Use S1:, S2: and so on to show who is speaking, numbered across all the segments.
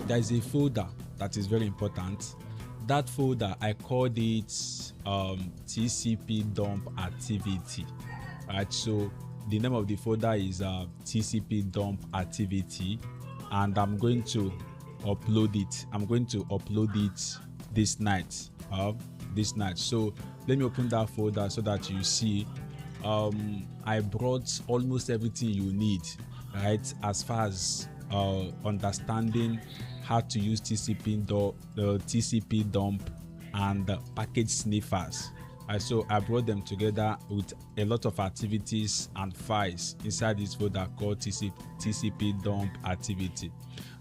S1: there's a folder that is very important. That folder, I called it tcpdump activity. Right, so the name of the folder is tcpdump activity, and I'm going to upload it. I'm going to upload it this night. So let me open that folder so that you see. I brought almost everything you need, right, as far as understanding how to use tcp dump and package sniffers. So I brought them together with a lot of activities and files inside this folder called tcp dump activity.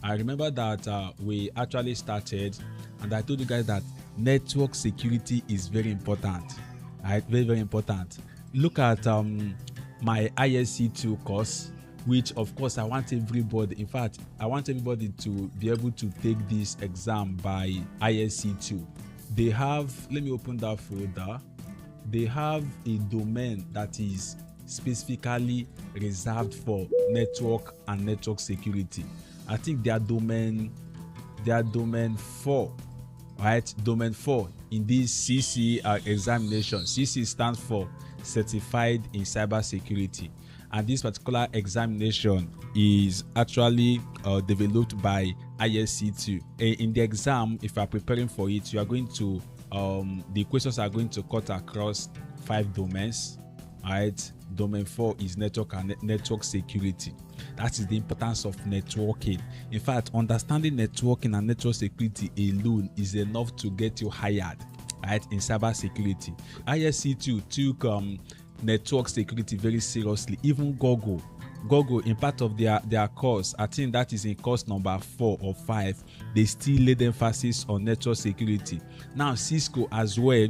S1: I remember that we actually started, and I told you guys that network security is very important, right? Very, very important. Look at my ISC2 course, which of course I want everybody, in fact, I want everybody to be able to take this exam by ISC2. They have, let me open that folder. They have a domain that is specifically reserved for network and network security. I think their domain 4, right? Domain 4 in this CC examination. CC stands for Certified in Cybersecurity, and this particular examination is actually developed by ISC2. In the exam, if you are preparing for it, you are going to the questions are going to cut across 5 domains. Right? Domain 4 is network and network security. That is the importance of networking. In fact, understanding networking and network security alone is enough to get you hired, right, in cybersecurity. ISC2 took network security very seriously. Even Google, in part of their course, I think that is in course number 4 or 5, they still laid emphasis on network security. Now Cisco as well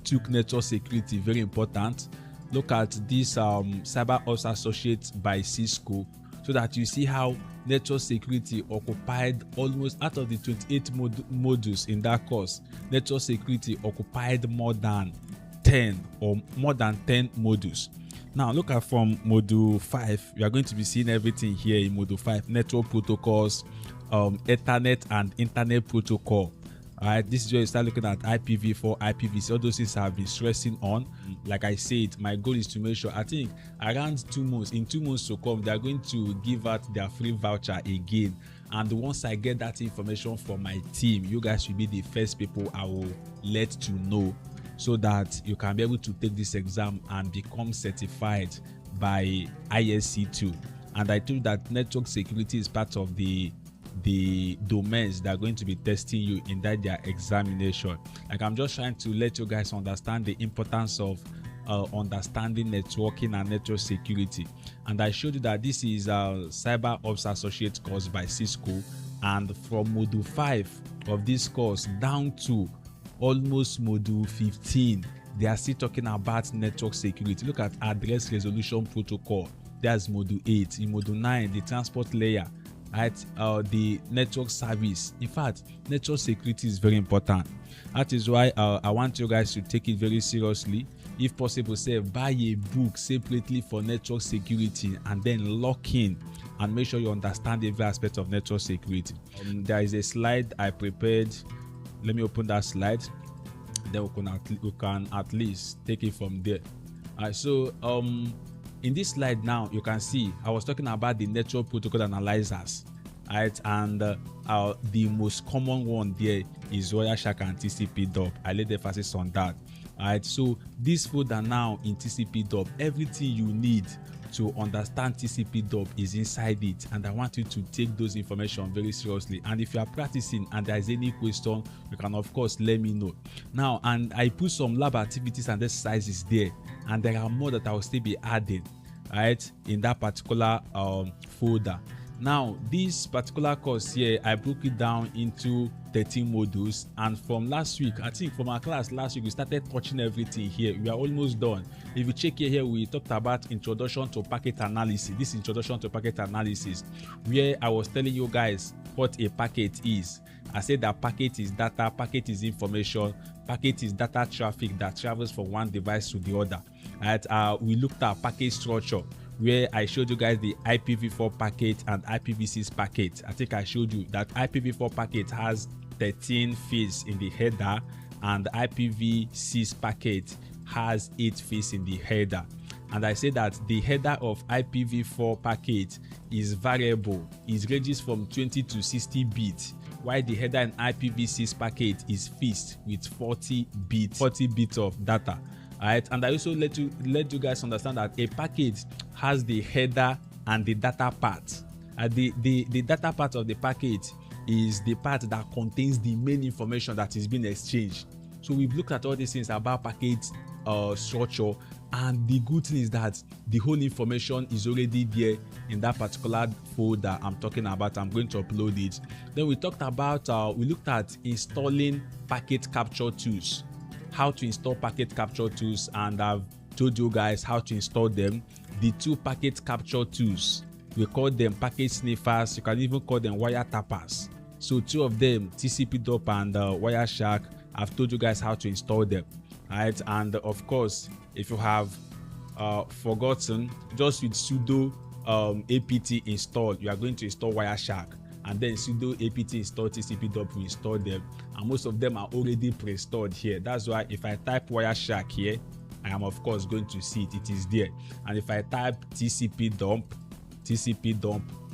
S1: took network security very important. Look at this Cyber Ops Associate by Cisco, so that you see how network security occupied almost, out of the 28 modules in that course, network security occupied more than 10 modules. Now look at from module 5, you are going to be seeing everything here in module 5: network protocols, Ethernet and internet protocol. Alright, this is where you start looking at IPv4, IPv6, all those things I've been stressing on. Like I said, my goal is to make sure, I think around 2 months, in 2 months to come, they are going to give out their free voucher again. And once I get that information from my team, you guys will be the first people I will let to know, so that you can be able to take this exam and become certified by ISC2. And I told you that network security is part of the domains that are going to be testing you in that their examination. Like, I'm just trying to let you guys understand the importance of understanding networking and network security. And I showed you that this is a Cyber Ops Associate course by Cisco, and from module 5 of this course down to almost module 15, they are still talking about network security. Look at address resolution protocol, that's module 8. In module 9, the transport layer, right, the network service. In fact, network security is very important. That is why I want you guys to take it very seriously. If possible, say buy a book separately for network security, and then lock in and make sure you understand every aspect of network security. There is a slide I prepared. Let me open that slide, then we can at least take it from there. So in this slide now, you can see I was talking about the network protocol analyzers, right? And the most common one there is Wireshark and tcpdump. I laid emphasis on that. Right? So this folder now in tcpdump, everything you need to understand tcpdump is inside it, and I want you to take those information very seriously. And if you are practicing and there is any question, you can of course let me know. Now, and I put some lab activities and exercises there, and there are more that I will still be adding, right, in that particular folder. Now, this particular course here, I broke it down into 13 modules, and from last week, I think from our class last week, we started touching everything here. We are almost done. If you check here, we talked about introduction to packet analysis. This introduction to packet analysis, where I was telling you guys what a packet is. I said that packet is data, packet is information, packet is data traffic that travels from one device to the other. Right? We looked at packet structure, where I showed you guys the IPv4 packet and IPv6 packet. I think I showed you that IPv4 packet has 13 fields in the header, and the IPv6 packet has 8 fields in the header. And I say that the header of IPv4 packet is variable. It ranges from 20 to 60 bits, while the header in IPv6 packet is fixed with 40 bits of data. Alright, and I also let you guys understand that a packet has the header and the data part. The data part of the packet is the part that contains the main information that is being exchanged. So we've looked at all these things about packet structure, and the good thing is that the whole information is already there in that particular folder I'm talking about. I'm going to upload it. Then we talked about we looked at installing packet capture tools, how to install packet capture tools, and I've told you guys how to install them. The two packet capture tools, we call them packet sniffers. You can even call them wire tappers. So two of them, tcpdump and Wireshark, I've told you guys how to install them. Right, and of course, if you have forgotten, just with sudo apt install, you are going to install Wireshark, and then sudo apt install tcpdump will install them, and most of them are already pre-installed here. That's why if I type Wireshark here, I am of course going to see it is there. And if I type tcpdump,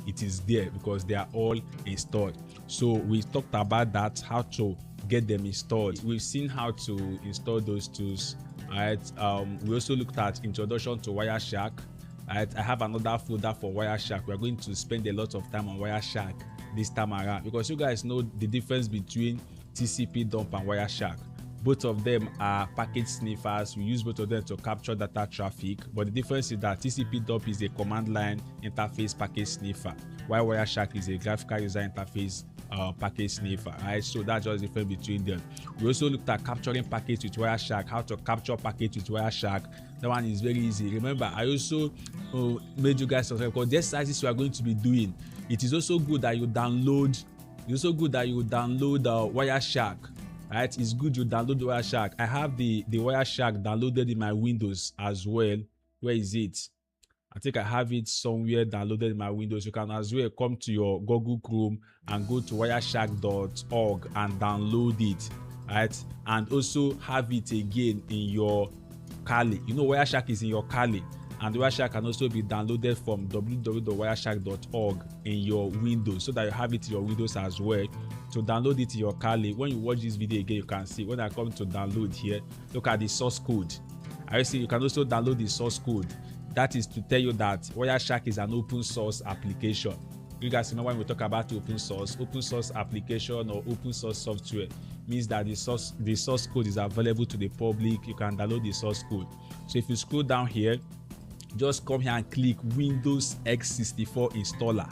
S1: it is there because they are all installed. So we talked about that, how to get them installed. We've seen how to install those tools. Right, we also looked at introduction to Wireshark. Right, I have another folder for Wireshark. We're going to spend a lot of time on Wireshark this time around, because you guys know the difference between tcpdump and Wireshark. Both of them are packet sniffers. We use both of them to capture data traffic, but the difference is that tcpdump is a command line interface packet sniffer, while Wireshark is a graphical user interface packet sniffer. Right, so that's just the difference between them. We also looked at capturing packets with Wireshark, how to capture packets with Wireshark. That one is very easy. Remember, I also made you guys subscribe, because the exercises we are going to be doing, it is also good that you download. Wireshark. Right, it's good you download Wireshark. I have the Wireshark downloaded in my Windows as well. Where is it? I think I have it somewhere downloaded in my Windows. You can as well come to your Google Chrome and go to wireshark.org and download it, right? And also have it again in your Kali. You know, Wireshark is in your Kali, and Wireshark can also be downloaded from www.wireshark.org in your Windows, so that you have it in your Windows as well. To download it in your Kali, when you watch this video again, you can see when I come to download here, look at the source code. I see you can also download the source code. That is to tell you that Wireshark is an open source application. You guys remember when we talk about open source application or open source software means that the source code is available to the public. You can download the source code. So if you scroll down here, just come here and click Windows x64 installer.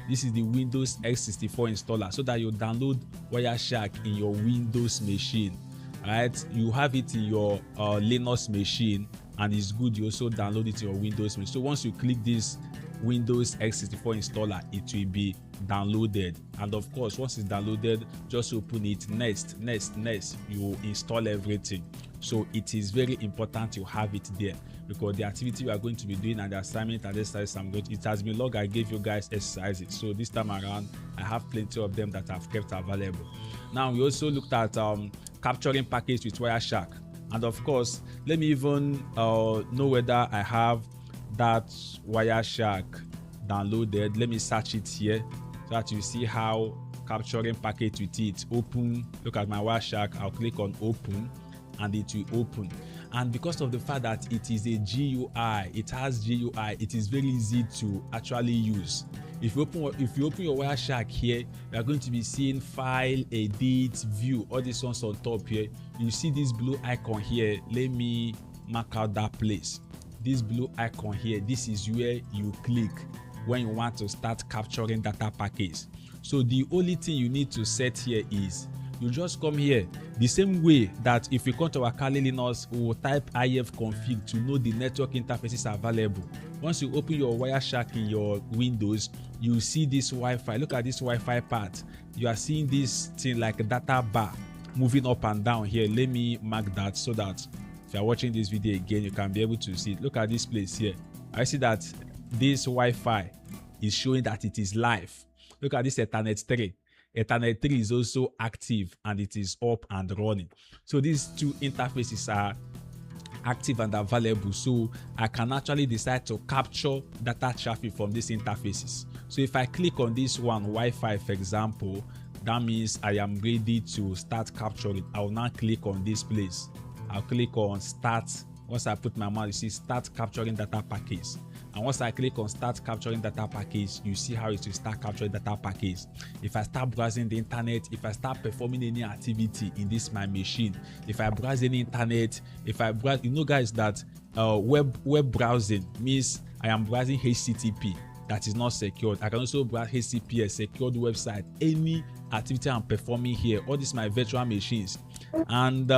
S1: This is the Windows x64 installer, so that you download Wireshark in your Windows machine. Right, you have it in your Linux machine, and it's good you also download it in your Windows machine. So once you click this Windows x64 installer, it will be downloaded, and of course once it's downloaded, just open it. Next, you install everything. So it is very important you have it there, because the activity we are going to be doing and the assignment and exercises it has been long I gave you guys exercises, so this time around I have plenty of them that I've kept available. Now we also looked at capturing packets with Wireshark, and of course let me even know whether I have that Wireshark downloaded. Let me search it here so that you see how capturing packets with it. Open, look at my Wireshark, I'll click on open and it will open. And because of the fact that it is a GUI, it has GUI, it is very easy to actually use. If you open your Wireshark here, you are going to be seeing file, edit, view, all these ones on top here. You see this blue icon here. Let me mark out that place. This blue icon here, this is where you click when you want to start capturing data packets. So the only thing you need to set here is you just come here the same way that if you come to our Kali Linux, we will type ifconfig to know the network interfaces available. Once you open your Wireshark in your Windows, you see this Wi-Fi. Look at this Wi-Fi part. You are seeing this thing like a data bar moving up and down here. Let me mark that so that if you are watching this video again, you can be able to see it. Look at this place here. I see that this Wi-Fi is showing that it is live. Look at this Ethernet 3. Ethernet 3 is also active and it is up and running. So these two interfaces are active and available, so I can actually decide to capture data traffic from these interfaces. So if I click on this one, Wi-Fi for example, that means I am ready to start capturing. I will now click on this place. I'll click on start. Once I put my mouse, you see start capturing data package. And once I click on start capturing data package, you see how it will start capturing data package. If I start browsing the internet, if I start performing any activity in this my machine, if I browse any internet, if I browse, you know guys that web browsing means I am browsing HTTP that is not secured. I can also browse HTTP, a secured website. Any activity I'm performing here, all these my virtual machines, and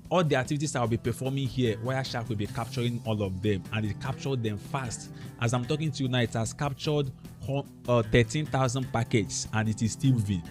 S1: all the activities I'll be performing here, Wireshark will be capturing all of them, and it captured them fast. As I'm talking to you now, it has captured 13,000 packets and it is still V.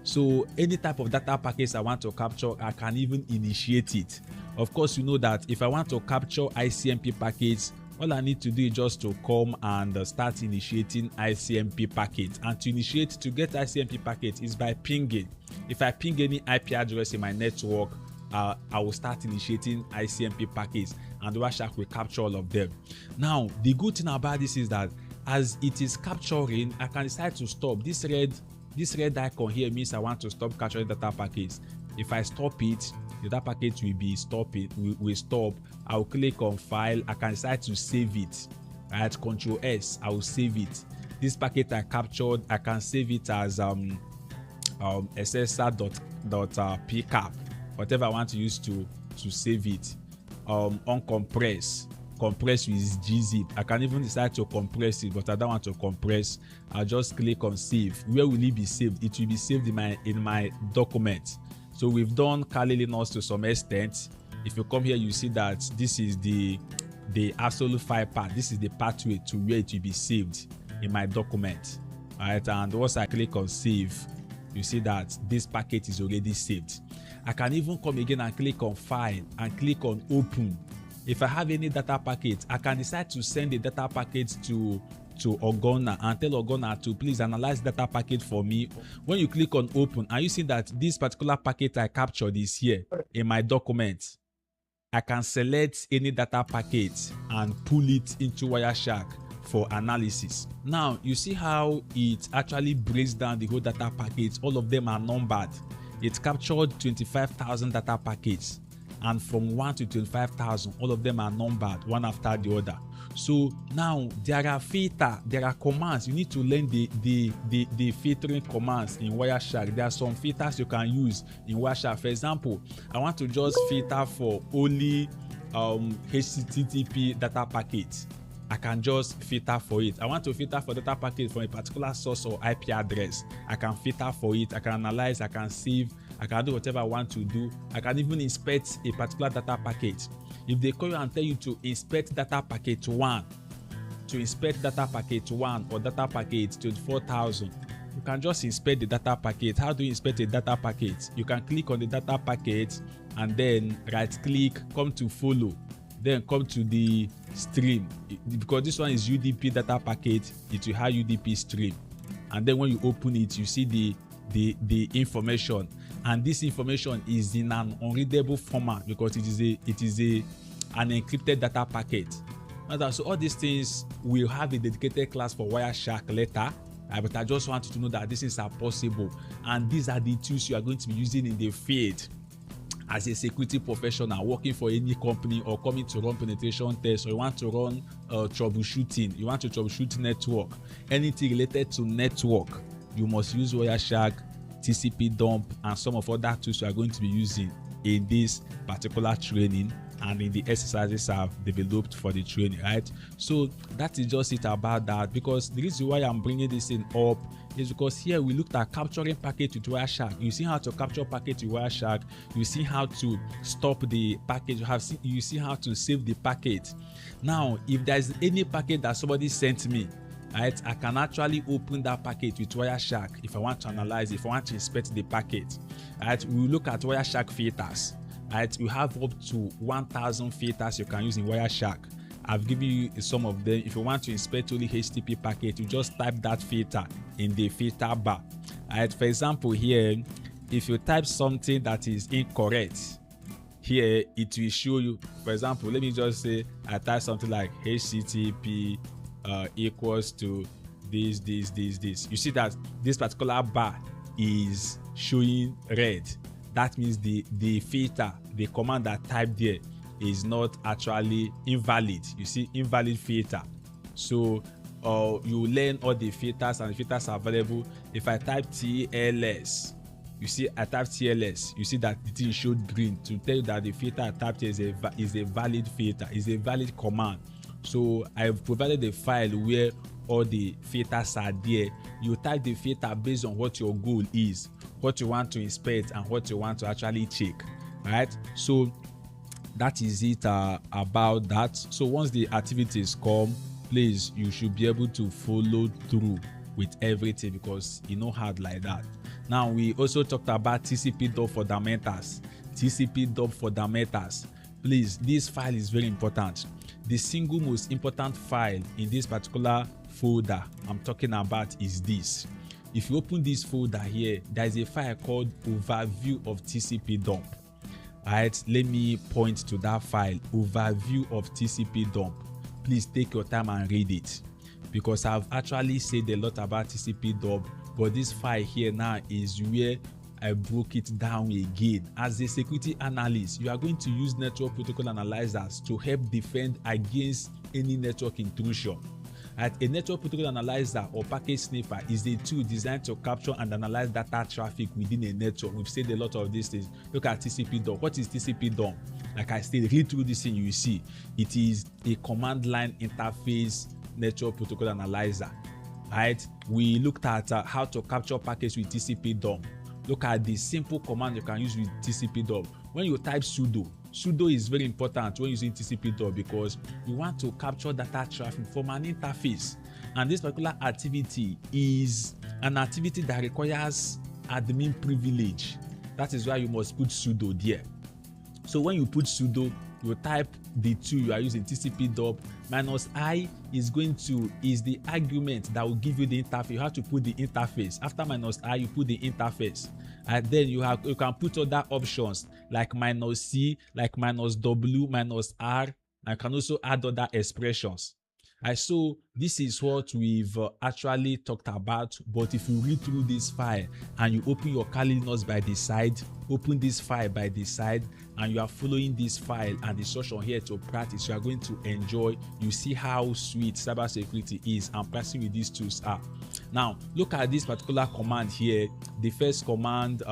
S1: So any type of data packets I want to capture, I can even initiate it. Of course, you know that if I want to capture ICMP packets, all I need to do is just to come and start initiating ICMP packets. And to initiate, to get ICMP packets is by pinging. If I ping any IP address in my network, I will start initiating ICMP packets and Wireshark will capture all of them. Now, the good thing about this is that as it is capturing, I can decide to stop. This red icon here means I want to stop capturing data packets. If I stop it, the data packet will be stopping, will stop. I'll click on file. I can decide to save it. Right, Control S, I will save it. This packet I captured, I can save it as ssr.pcap, whatever I want to use to save it. Uncompress, compress with gzip. I can even decide to compress it, but I don't want to compress. I'll just click on save. Where will it be saved? It will be saved in my document. So we've done Kali Linux to some extent. If you come here, you see that this is the absolute file part. This is the pathway to where it will be saved in my document. All right, and once I click on save, you see that this packet is already saved. I can even come again and click on file and click on open. If I have any data packet, I can decide to send the data packet to Ogona and tell Ogona to please analyze data packet for me. When you click on open, and you see that this particular packet I captured is here in my document, I can select any data packet and pull it into Wireshark for analysis. Now you see how it actually breaks down the whole data packets. All of them are numbered. It captured 25,000 data packets, and from 1 to 25,000, all of them are numbered one after the other. So now there are commands. You need to learn the filtering commands in Wireshark. There are some filters you can use in Wireshark. For example, I want to just filter for only HTTP data packets. I can just filter for it. I want to filter for data packet from a particular source or IP address. I can filter for it. I can analyze. I can save. I can do whatever I want to do. I can even inspect a particular data packet. If they call you and tell you to inspect data packet 1, or data packet 24,000, you can just inspect the data packet. How do you inspect a data packet? You can click on the data packet and then right click, come to follow, then come to the stream. Because this one is UDP data packet, it will have UDP stream. And then when you open it, you see the information. And this information is in an unreadable format because it is an encrypted data packet. So all these things will have a dedicated class for Wireshark later, but I just want you to know that these things are possible, and these are the tools you are going to be using in the field as a security professional working for any company, or coming to run penetration tests, or you want to run troubleshooting, you want to troubleshoot network, anything related to network, you must use Wireshark, tcpdump, and some of other tools you are going to be using in this particular training and in the exercises I've developed for the training, right? So that is just it about that, because the reason why I'm bringing this in up is because here we looked at capturing packet with Wireshark. You see how to capture packet with Wireshark. You see how to stop the packet. You see how to save the packet. Now, if there's any packet that somebody sent me, right, I can actually open that packet with Wireshark if I want to analyze, if I want to inspect the packet. Right, we look at Wireshark filters. Right, you have up to 1,000 filters you can use in Wireshark. I've given you some of them. If you want to inspect only HTTP packet, you just type that filter in the filter bar. Alright, for example here, if you type something that is incorrect, here it will show you. For example, let me just say I type something like HTTP equals to this. You see that this particular bar is showing red. That means the filter, the command that typed there is not actually invalid. You see, invalid filter. So you learn all the filters, and the filters are available. If I type TLS, you see I type TLS, you see that the thing showed green to tell you that the filter I typed here is a valid filter, is a valid command. So I've provided a file where all the filters are there. You type the filter based on what your goal is, what you want to inspect, and what you want to actually check. Right? So that is it about that. So once the activities come, please, you should be able to follow through with everything, because it's not hard like that. Now, we also talked about tcpdump fundamentals. tcpdump fundamentals. Please, this file is very important. The single most important file in this particular folder I'm talking about is this. If you open this folder here, there is a file called overview of tcpdump. Alright, let me point to that file, overview of tcpdump. Please take your time and read it, because I've actually said a lot about tcpdump, but this file here now is where I broke it down again. As a security analyst, you are going to use network protocol analyzers to help defend against any network intrusion. A network protocol analyzer or package sniffer is a tool designed to capture and analyze data traffic within a network. We've said a lot of these things. Look at tcpdump. What is tcpdump? Like I said, read through this thing, you see it is a command line interface network protocol analyzer. Right? We looked at how to capture packets with tcpdump. Look at the simple command you can use with tcpdump. When you type sudo is very important when using tcpdump, because you want to capture data traffic from an interface, and this particular activity is an activity that requires admin privilege. That is why you must put sudo there. So when you put sudo, you type the tool you are using, tcpdump -i is the argument that will give you the interface. You have to put the interface. After -i, you put the interface, and then you can put other options like -c, like -w, -r, and you can also add other expressions. So this is what we've actually talked about. But if you read through this file and you open your Kali notes by the side, open this file by the side, and you are following this file and the instruction here to practice, you are going to enjoy. You see how sweet cybersecurity is and practicing with these tools are. Now look at this particular command here. The first command,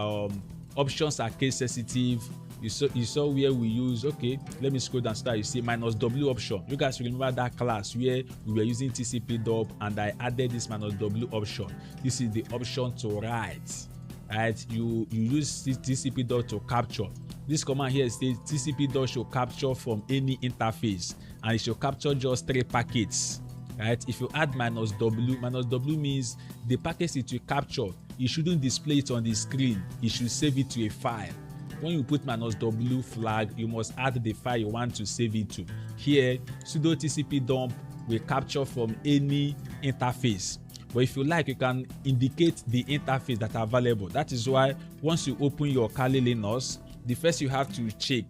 S1: options are case sensitive. You saw where we use, okay, let me scroll down so that you see -w option. You guys remember that class where we were using tcpdump and I added this -w option. This is the option to write. Right? You use tcpdump to capture. This command here says tcpdump should capture from any interface, and it should capture just 3 packets. Right? If you add -w means the packets it will capture, you shouldn't display it on the screen. You should save it to a file. When you put -w flag, you must add the file you want to save it to. Here, sudo tcpdump will capture from any interface. But if you like, you can indicate the interface that are available. That is why once you open your Kali Linux, the first you have to check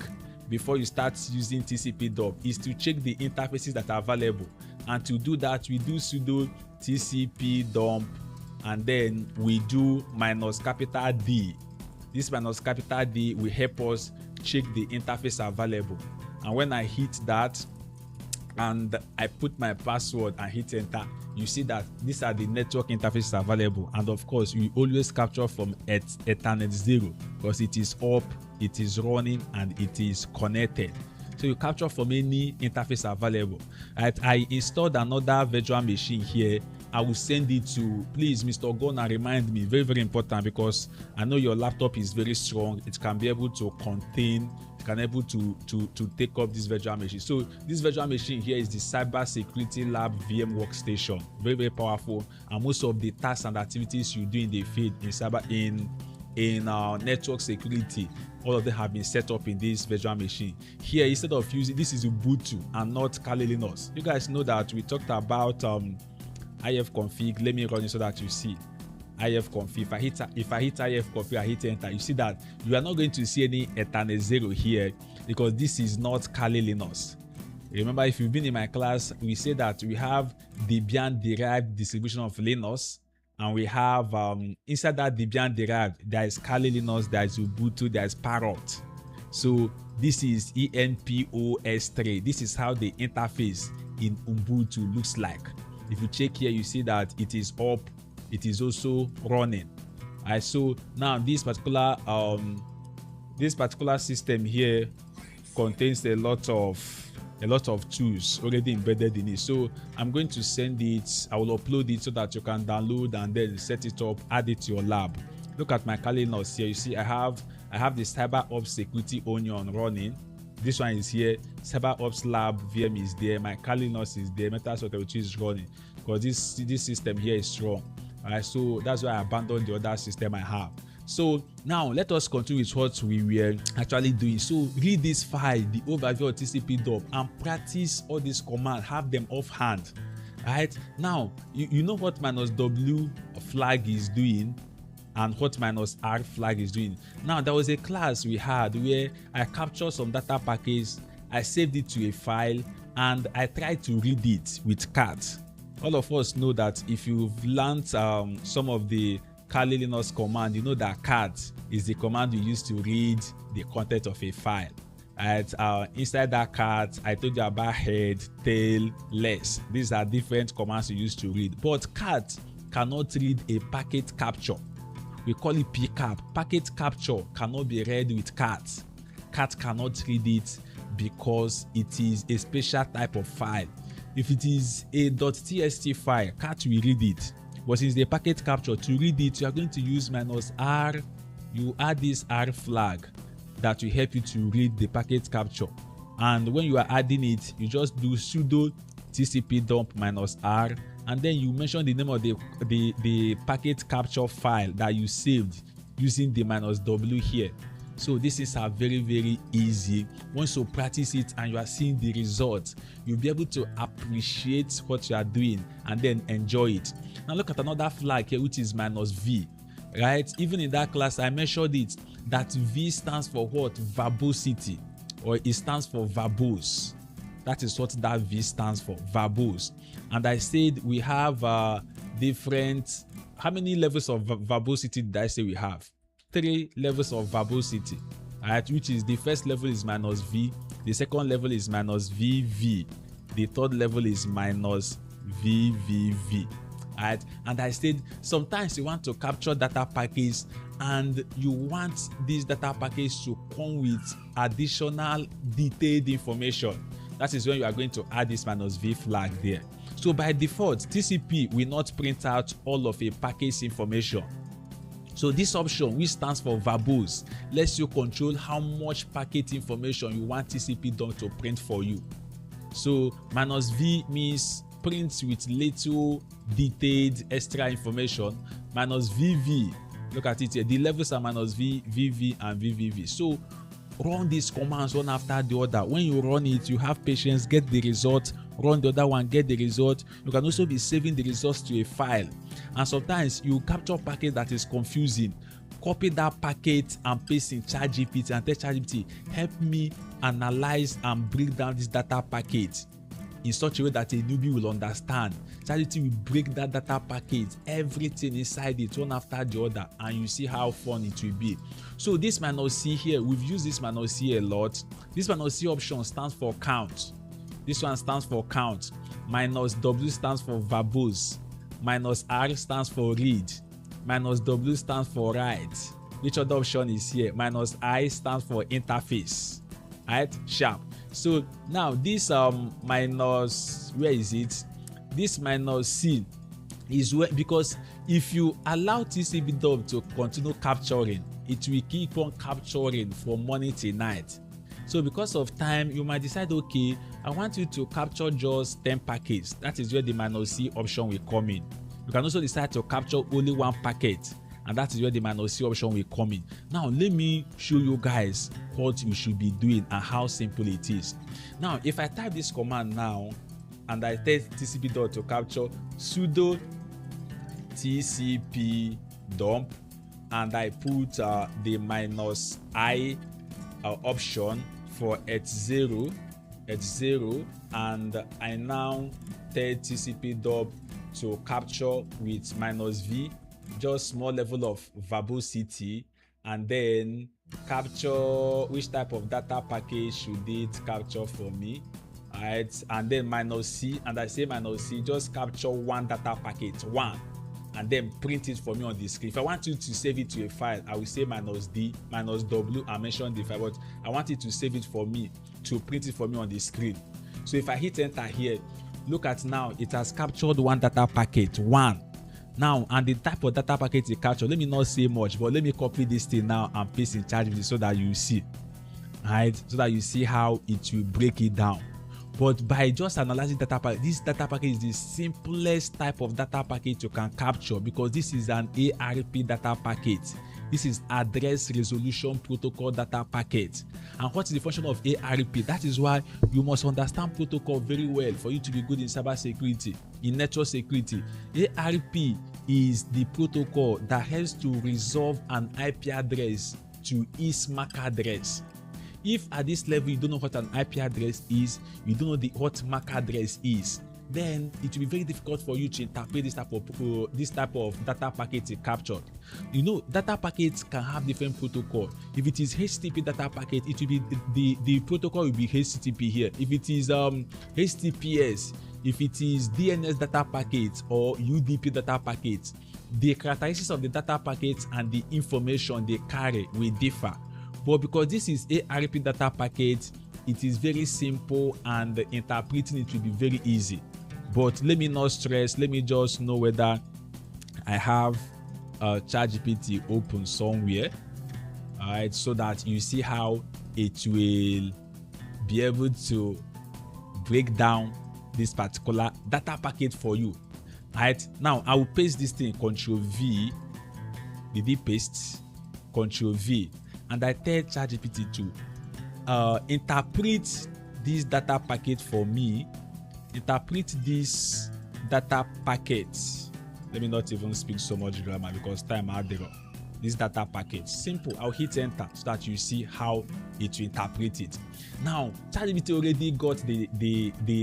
S1: before you start using tcpdump is to check the interfaces that are available. And to do that, we do sudo tcpdump, and then we do -D. This -D will help us check the interface available. And when I hit that and I put my password and hit enter, you see that these are the network interfaces available. And of course, we always capture from Ethernet 0 because it is up, it is running, and it is connected. So you capture from any interface available. Right? I installed another virtual machine here. I will send it to, please, Mr. Gona, remind me, very, very important, because I know your laptop is very strong. It can be able to contain, it can be able to take up this virtual machine. So this virtual machine here is the Cybersecurity Lab VM workstation. Very, very powerful. And most of the tasks and activities you do in the field in in network security, all of them have been set up in this virtual machine. Here, instead of using, this is Ubuntu and not Kali Linux. You guys know that we talked about ifconfig. Let me run it so that you see ifconfig. If I hit ifconfig, I hit enter. You see that you are not going to see any Ethernet 0 here because this is not Kali Linux. Remember, if you've been in my class, we say that we have Debian derived distribution of Linux, and we have inside that Debian derived, there is Kali Linux, there is Ubuntu, there is Parrot. So this is ENPOS3. This is how the interface in Ubuntu looks like. If you check here, you see that it is up, it is also running. Alright, so now this particular system here contains a lot of tools already embedded in it. So I'm going to send it, I will upload it so that you can download and then set it up, add it to your lab. Look at my Kali Linux here. You see I have the CyberOps Security Onion running. This one is here. CyberOps Lab VM is there. My Kali Linux is there. Metasword is running because this system here is strong. Alright, so that's why I abandoned the other system I have. So now let us continue with what we were actually doing. So read this file, the overview of tcpdump, and practice all these commands, have them offhand. Right now, you know what -w flag is doing and what -r flag is doing. Now there was a class we had where I captured some data package, I saved it to a file, and I tried to read it with cat. All of us know that if you've learned some of the Kali Linux command, you know that cat is the command you use to read the content of a file. Inside that cat, I told you about head, tail, less. These are different commands you use to read. But cat cannot read a packet capture. We call it pcap. Packet capture cannot be read with cat. Cat cannot read it because it is a special type of file. If it is a .txt file, cat will read it. But since the packet capture, to read it, you are going to use -r. You add this R flag that will help you to read the packet capture. And when you are adding it, you just do sudo tcpdump -r, and then you mention the name of the packet capture file that you saved using the -w here. So this is very, very easy. Once you practice it and you are seeing the results, you'll be able to appreciate what you are doing and then enjoy it. Now look at another flag here, which is -v, right? Even in that class, I measured it, that V stands for what? Verbosity, or it stands for verbose. That is what that V stands for, verbose. And I said we have different, how many levels of verbosity did I say we have? 3 levels of verbosity, right? Which is, the first level is -v, the second level is -vv, the third level is -vvv. Right? And I said sometimes you want to capture data package and you want this data package to come with additional detailed information. That is when you are going to add this -v flag there. So by default, TCP will not print out all of a package information. So this option, which stands for verbose, lets you control how much packet information you want tcpdump to print for you. So -v means print with little detailed extra information. -vv, look at it here, the levels are -v, vv, and vvv. So run these commands one after the other. When you run it, you have patience, get the result, run the other one, get the result. You can also be saving the results to a file. And sometimes you capture packet that is confusing. Copy that packet and paste in ChatGPT and tell ChatGPT, help me analyze and break down this data packet in such a way that a newbie will understand. ChatGPT will break that data packet, everything inside it, one after the other, and you see how fun it will be. So this -c here, we've used this -c a lot. This -c option stands for count. This one stands for count. -w stands for verbose. -r stands for read. -w stands for write. Which other option is here? -i stands for interface. Right? Sharp. So now this where is it? This -c is where, because if you allow tcpdump to continue capturing, it will keep on capturing from morning till night. So because of time, you might decide, okay, I want you to capture just 10 packets. That is where the -c option will come in. You can also decide to capture only 1 packet and that is where the -c option will come in. Now let me show you guys what you should be doing and how simple it is. Now if I type this command now and I tell tcpdump to capture sudo tcpdump and I put the -i option for h0 and I now tell tcpdump to capture with -v, just small level of verbosity, and then capture which type of data package should it capture for me, right? And then -c, and I say -c, just capture one data packet, one, and then print it for me on the screen. If I want you to save it to a file, I will say -d, -w, and mention the file, but I want it to save it for me, to print it for me on the screen. So if I hit enter here, look at now, it has captured one data packet, one. Now, and the type of data packet it captured, let me not say much, but let me copy this thing now and paste in ChatGPT so that you see, right? So that you see how it will break it down. But by just analyzing data packet, this data packet is the simplest type of data packet you can capture, because this is an ARP data packet. This is address resolution protocol data packet. And what is the function of ARP? That is why you must understand protocol very well for you to be good in cybersecurity, in network security. ARP is the protocol that helps to resolve an IP address to its MAC address. If at this level you don't know what an IP address is, you don't know what MAC address is, then it will be very difficult for you to interpret this type of data packet captured. You know, data packets can have different protocol. If it is HTTP data packet, it will be the protocol will be HTTP here. If it is HTTPS, if it is DNS data packet or UDP data packet, the characteristics of the data packets and the information they carry will differ. But because this is ARP data packet, it is very simple and interpreting it will be very easy. But let me not stress, let me just know whether I have ChatGPT open somewhere, all right, so that you see how it will be able to break down this particular data packet for you. All right, now I will paste this thing, Control V. Did it paste? Control V, and I tell ChatGPT to interpret this data packet for me. Interpret this data packet. Let me not even speak so much grammar because time out there. This data packet, simple. I'll hit enter so that you see how it will interpret it. Now, ChatGPT already got the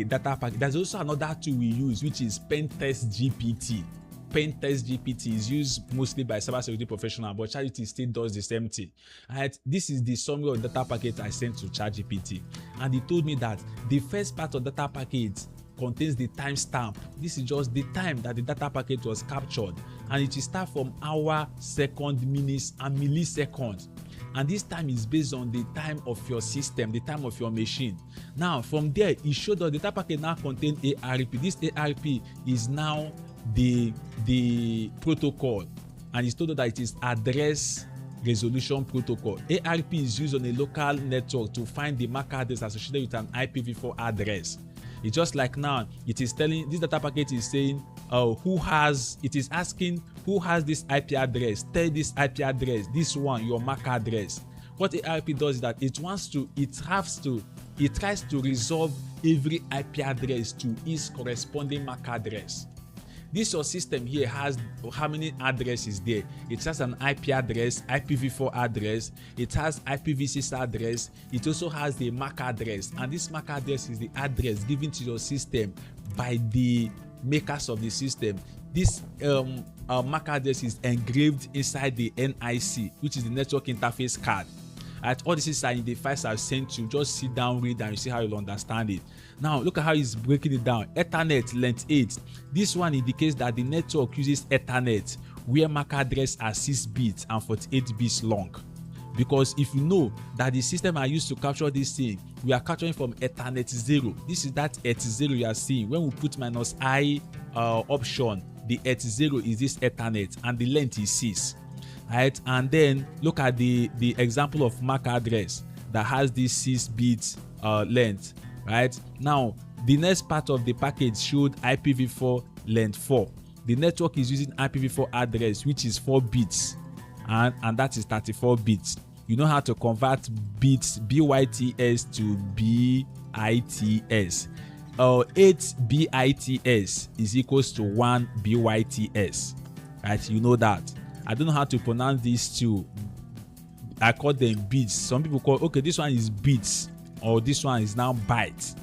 S1: data packet. There's also another tool we use, which is Pentest GPT. Pentest GPT is used mostly by cybersecurity professionals, but ChatGPT still does the same thing. Right? This is the summary of data packet I sent to ChatGPT, and he told me that the first part of data packet contains the timestamp. This is just the time that the data packet was captured, and it will start from hour, second, minutes, and milliseconds. And this time is based on the time of your system, the time of your machine. Now, from there, it showed that the data packet now contains ARP. This ARP is now the protocol, and it's told that it is address resolution protocol. ARP is used on a local network to find the MAC address associated with an IPv4 address. It's just like now, it is telling, this data packet is saying, it is asking who has this IP address, tell this IP address, this one, your MAC address. What ARP does is that it tries to resolve every IP address to its corresponding MAC address. This your system here has how many addresses there? It has an IP address, IPv4 address, it has IPv6 address, it also has the MAC address, and this MAC address is the address given to your system by the makers of the system. This MAC address is engraved inside the NIC, which is the network interface card. All these are in the files I've sent you. Just sit down, read, and you see how you'll understand it. Now, look at how he's breaking it down. Ethernet length 8. This one indicates that the network uses Ethernet, where MAC address are 6 bits and 48 bits long. Because if you know that the system I used to capture this thing, we are capturing from Ethernet 0. This is that ETH0 you are seeing. When we put -i option, the ETH0 is this Ethernet, and the length is 6. Right, and then look at the example of MAC address that has this 6 bits length. Right now, the next part of the package showed IPv4 length 4. the network is using IPv4 address, which is 4 bits, and that is 34 bits. You know how to convert bits BYTS to BITS. 8 BITS is equals to 1 BYTS. Right? You know that. I don't know how to pronounce these two. I call them bits. Some people call, okay, this one is bits, or this one is now bytes.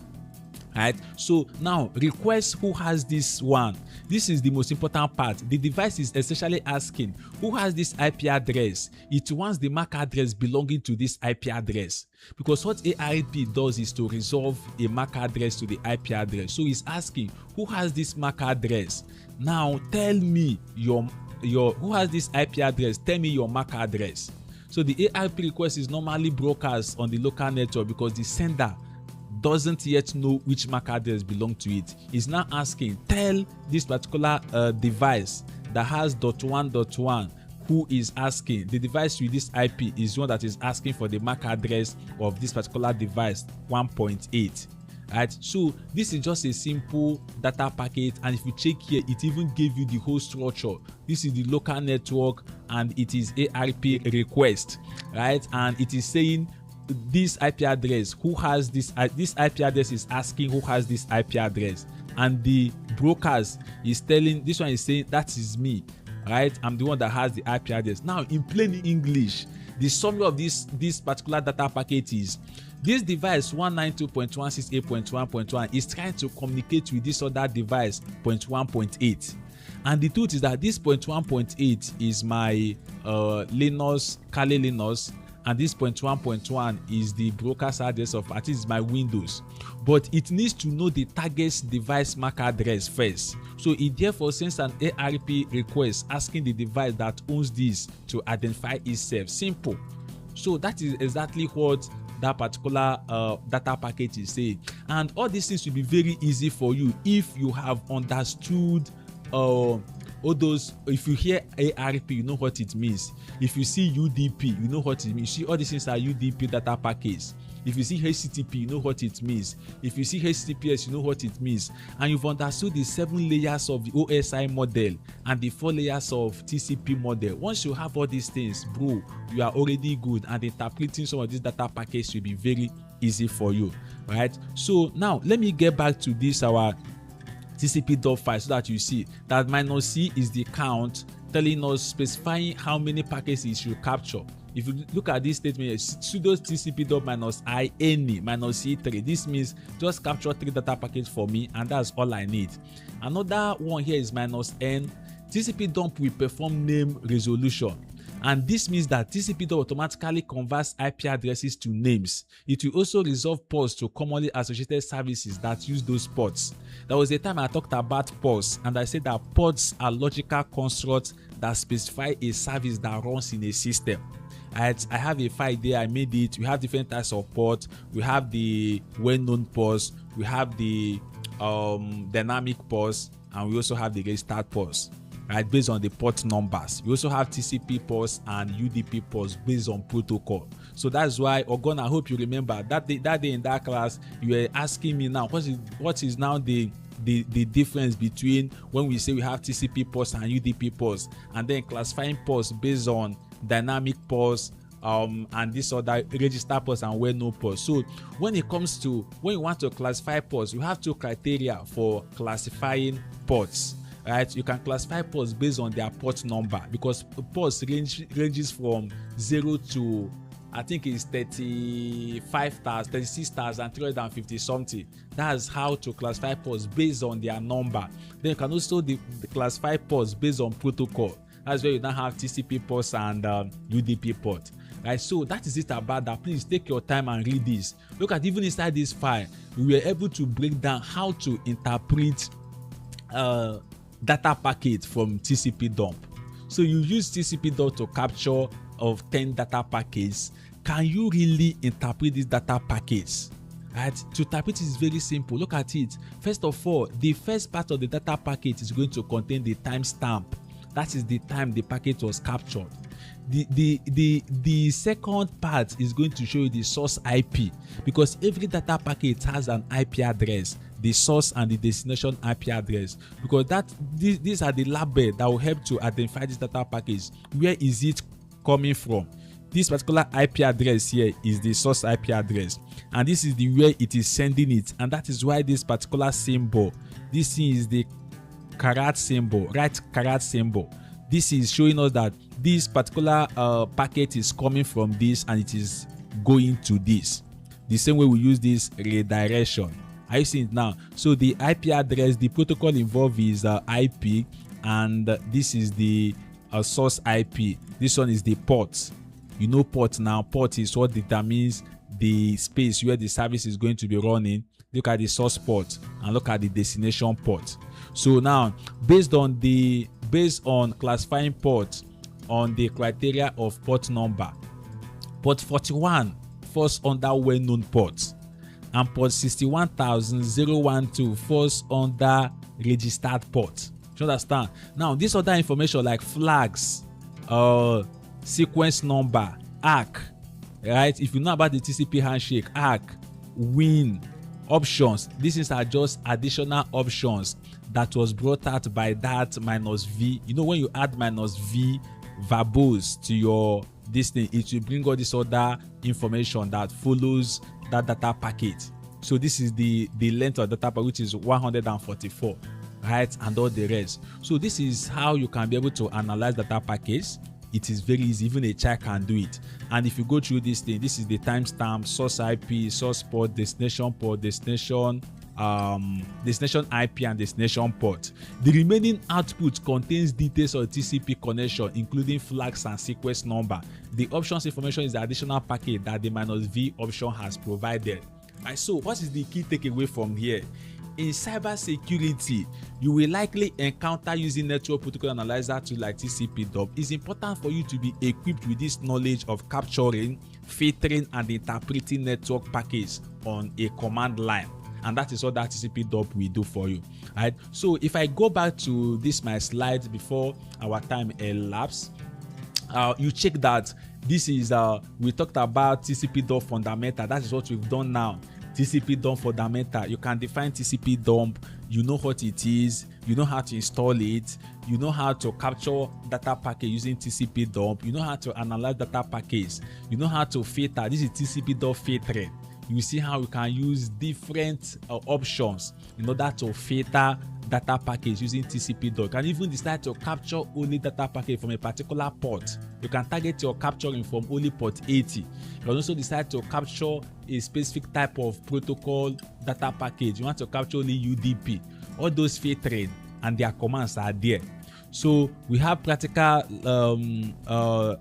S1: Right? So now request who has this one. This is the most important part. The device is essentially asking who has this IP address. It wants the MAC address belonging to this IP address, because what ARP does is to resolve a MAC address to the IP address. So it's asking who has this MAC address. Now tell me your who has this IP address. Tell me your MAC address. So the ARP request is normally broadcast on the local network because the sender doesn't yet know which MAC address belongs to it. It's now asking, tell this particular device that has .1.1 who is asking. The device with this IP is one that is asking for the MAC address of this particular device 1.8. Right? So this is just a simple data packet, and if you check here, it even gave you the whole structure. This is the local network and it is ARP request, right? And it is saying this IP address, who has this IP address is asking who has this IP address, and the brokers is telling, this one is saying that is me, right? I'm the one that has the IP address. Now in plain English, the summary of this particular data packet is this device 192.168.1.1 is trying to communicate with this other device 0.1.8, and the truth is that this 0.1.8 is my Linux, Kali Linux, and this 0.1.1 is the broker's address of at least my Windows. But it needs to know the target device MAC address first. So it therefore sends an ARP request asking the device that owns this to identify itself. Simple. So that is exactly what that particular data packet is saying. And all these things will be very easy for you if you have understood all those. If you hear ARP, you know what it means. If you see UDP, you know what it means. You see, all these things are UDP data packets. If you see HTTP, you know what it means. If you see HTTPS, you know what it means. And you've understood the 7 layers of the OSI model and the 4 layers of TCP model. Once you have all these things, bro, you are already good, and interpreting some of these data packets will be very easy for you, right? So now let me get back to this our tcpdump file so that you see that -c is the count, telling us, specifying how many packets it should capture. If you look at this statement, sudo tcpdump -i any -c3, this means just capture 3 data packets for me, and that's all I need. Another one here is -n. tcpdump will perform name resolution, and this means that tcpdump automatically converts IP addresses to names. It will also resolve ports to commonly associated services that use those ports. There was a time I talked about ports, and I said that ports are logical constructs that specify a service that runs in a system. I have a file there, I made it. We have different types of ports. We have the well-known ports, we have the dynamic ports, and we also have the restart ports, right, based on the port numbers. We also have TCP ports and UDP ports based on protocol. So that's why, Ogon, I hope you remember that day in that class, you were asking me now, what is now the difference between when we say we have TCP ports and UDP ports, and then classifying ports based on dynamic ports and this other register ports and well-known ports. So when it comes to, when you want to classify ports, you have 2 criteria for classifying ports, right? You can classify ports based on their port number, because ports ranges from 0 to, I think it's 35,000, 36,350 something. That's how to classify ports based on their number. Then you can also classify ports based on protocol. That's where you now have TCP ports and UDP port, right? So that is it about that. Please take your time and read this. Look at, even inside this file, we were able to break down how to interpret data packet from tcpdump. So you use tcpdump to capture of 10 data packets. Can you really interpret these data packets? Right? To interpret it is very simple. Look at it. First of all, the first part of the data packet is going to contain the timestamp. That is the time the packet was captured. The second part is going to show you the source IP, because every data packet has an IP address. the source and the destination IP address, because these are the label that will help to identify this data package. Where is it coming from? This particular IP address here is the source IP address, and this is the where it is sending it, and that is why this particular symbol, this is the carat symbol, right? Carat symbol. This is showing us that this particular packet is coming from this and it is going to this. The same way we use this redirection. Are you seeing it now? So the IP address, the protocol involved is IP, and this is the source IP. This one is the port. You know port now. Port is what determines the space where the service is going to be running. Look at the source port and look at the destination port. So now, based on classifying port on the criteria of port number, port 41 falls under well-known ports, and port 61012 falls under registered port. Do you understand? Now, this other information like flags, sequence number, ARC, right? If you know about the TCP handshake, ARC, WIN, options, these are just additional options that was brought out by that -v. You know, when you add -v verbose to your this thing, it will bring all this other information that follows that data packet. So this is the length of data packet, which is 144, right, and all the rest. So this is how you can be able to analyze data packets. It is very easy, even a child can do it. And if you go through this thing, this is the timestamp, source IP, source port, destination IP, and destination port. The remaining output contains details of TCP connection, including flags and sequence number. The options information is the additional packet that the -v option has provided. Right, so what is the key takeaway from here? In cybersecurity, you will likely encounter using network protocol analyzer tools like tcpdump. It's important for you to be equipped with this knowledge of capturing, filtering, and interpreting network packets on a command line. And that is what that tcpdump will do for you. Right? So if I go back to this my slides before our time elapsed, you check that this is we talked about tcpdump fundamental. That is what we've done now. TCPDump fundamental. You can define TCPDump. You know what it is. You know how to install it. You know how to capture data packet using TCPDump. You know how to analyze data packets. You know how to filter. This is TCPDump filtering. You see how we can use different options in order to filter data package using TCPDump. You can even decide to capture only data packet from a particular port. You can target your capturing from only port 80. You can also decide to capture a specific type of protocol data package. You want to capture only UDP. All those filtering and their commands are there. So we have practical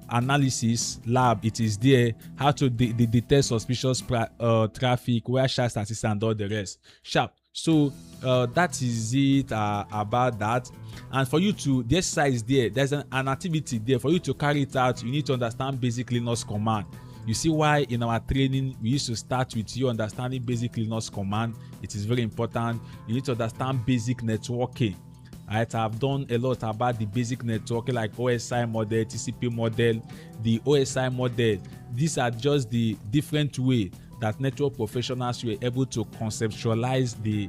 S1: analysis lab. It is there. How to detect suspicious traffic, where sharp statistics, and all the rest. Sharp. So that is it about that. And for you to, the exercise there, there's an activity there. For you to carry it out, you need to understand basic Linux command. You see why in our training we used to start with you understanding basic Linux command. It is very important. You need to understand basic networking. Right, I've done a lot about the basic networking like OSI model, TCP model, the OSI model. These are just the different way that network professionals were able to conceptualize the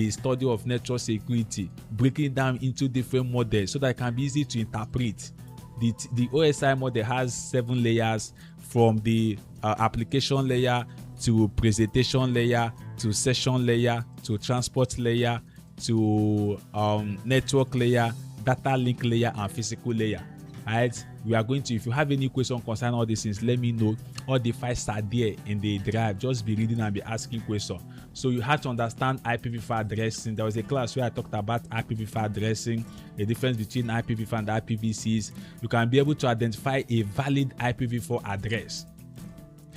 S1: study of network security, breaking down into different models so that it can be easy to interpret. The OSI model has 7 layers, from the application layer to presentation layer to session layer to transport layer to network layer, data link layer, and physical layer. Right, we are going to, if you have any question concerning all these things, let me know. All the files are there in the drive. Just be reading and be asking questions. So you have to understand IPv4 addressing. There was a class where I talked about IPv4 addressing, the difference between IPv4 and IPv6. You can be able to identify a valid IPv4 address.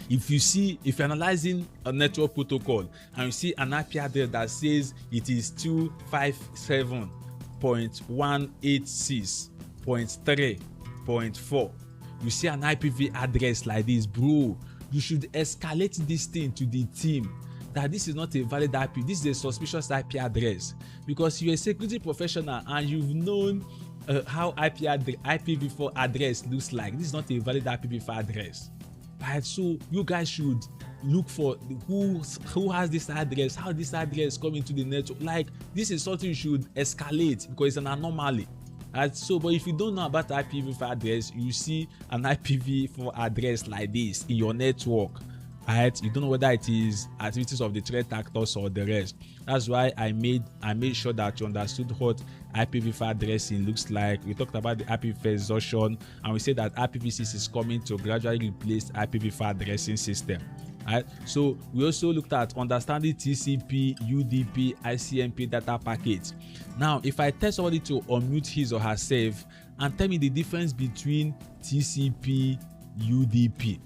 S1: If you're analyzing a network protocol and you see an IP address that says it is 257.186.3.4, you see an IPv address like this, bro, you should escalate this thing to the team that this is not a valid IP, this is a suspicious IP address, because you're a security professional and you've known how IPv4 address looks like. This is not a valid IPv4 address. Right, so you guys should look for who has this address, how this address come into the network. Like, this is something you should escalate because it's an anomaly. So, but if you don't know about IPv4 address, you see an IPv4 address like this in your network, right? You don't know whether it is activities of the threat actors or the rest. That's why I made sure that you understood what IPv4 addressing looks like. We talked about the IPv4 exhaustion, and we said that IPv6 is coming to gradually replace IPv4 addressing system. Right? So we also looked at understanding TCP, UDP, ICMP data packets. Now, if I tell somebody to unmute his or herself and tell me the difference between TCP, UDP.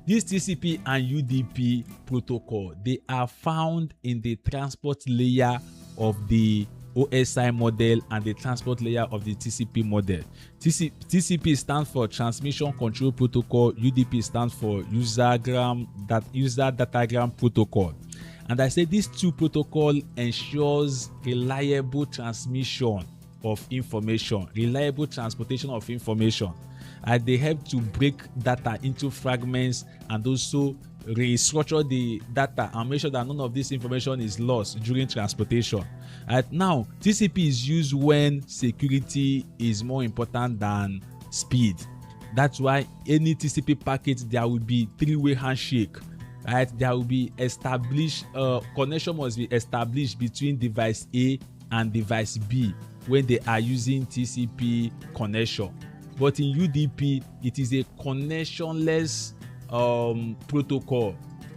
S1: This TCP and UDP protocol, they are found in the transport layer of the OSI model and the transport layer of the TCP model. TCP stands for Transmission Control Protocol. UDP stands for User Datagram Protocol. And I say these two protocols ensures reliable transmission of information, reliable transportation of information. And they help to break data into fragments and also restructure the data and make sure that none of this information is lost during transportation. Now, TCP is used when security is more important than speed. That's why any TCP packet, there will be three-way handshake. Right? There will be established, connection must be established between device A and device B when they are using TCP connection. But in UDP, it is a connectionless protocol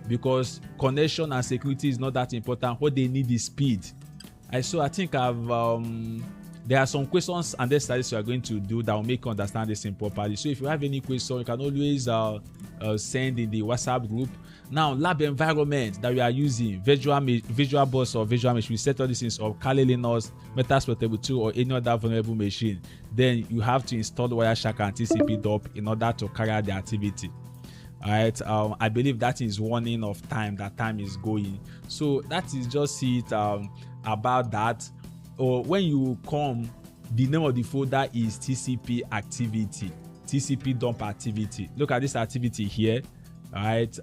S1: because connection and security is not that important. What they need is speed. So I think there are some questions and exercises you are going to do that will make you understand this thing properly. So if you have any question, you can always send in the WhatsApp group. Now, lab environment that we are using, VirtualBox or Visual Mesh, we set all these things up, Kali Linux, Metasploitable 2 or any other vulnerable machine. Then you have to install Wireshark and tcpdump in order to carry out the activity. Alright, I believe that is warning of time, that time is going. So that is just it about that. Or when you come, the name of the folder is TCP activity, TCP dump activity. Look at this activity here. Alright,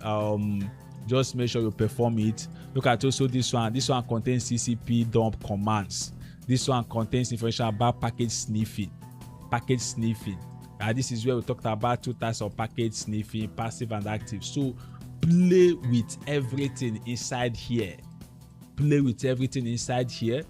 S1: just make sure you perform it. Look at also this one. This one contains TCP dump commands. This one contains information about package sniffing. Package sniffing. This is where we talked about two types of package sniffing, passive and active. So play with everything inside here. Play with everything inside here,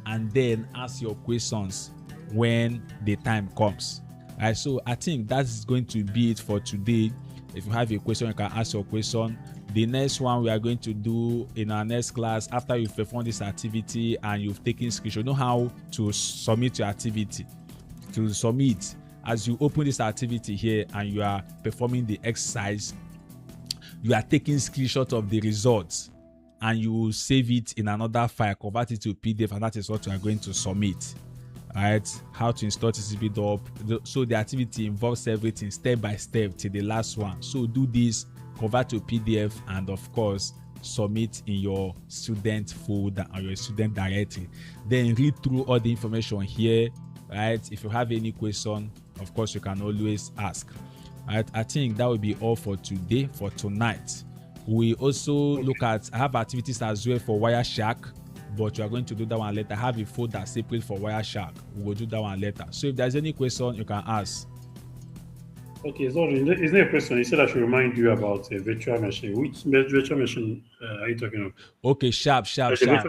S1: and then ask your questions when the time comes. Alright, so I think that's going to be it for today. If you have a question, you can ask your question. The next one we are going to do in our next class, after you've performed this activity and you've taken screenshot, you know how to submit your activity. To submit, as you open this activity here and you are performing the exercise, you are taking screenshot of the results and you will save it in another file, convert it to PDF, and that is what you are going to submit. Alright, how to install tcpdump. So the activity involves everything step by step till the last one. So do this, convert to PDF, and of course submit in your student folder or your student directory. Then read through all the information here. Right, if you have any question, of course you can always ask. Right, I think that will be all for today. For tonight, we also look at, I have activities as well for Wireshark, but you are going to do that one later. I have a folder separate for Wireshark. We will do that one later. So if there's any question, you can ask.
S2: Okay, so is there a question? You said I should remind you about a virtual machine. Which virtual machine are you talking about?
S1: Okay, sharp.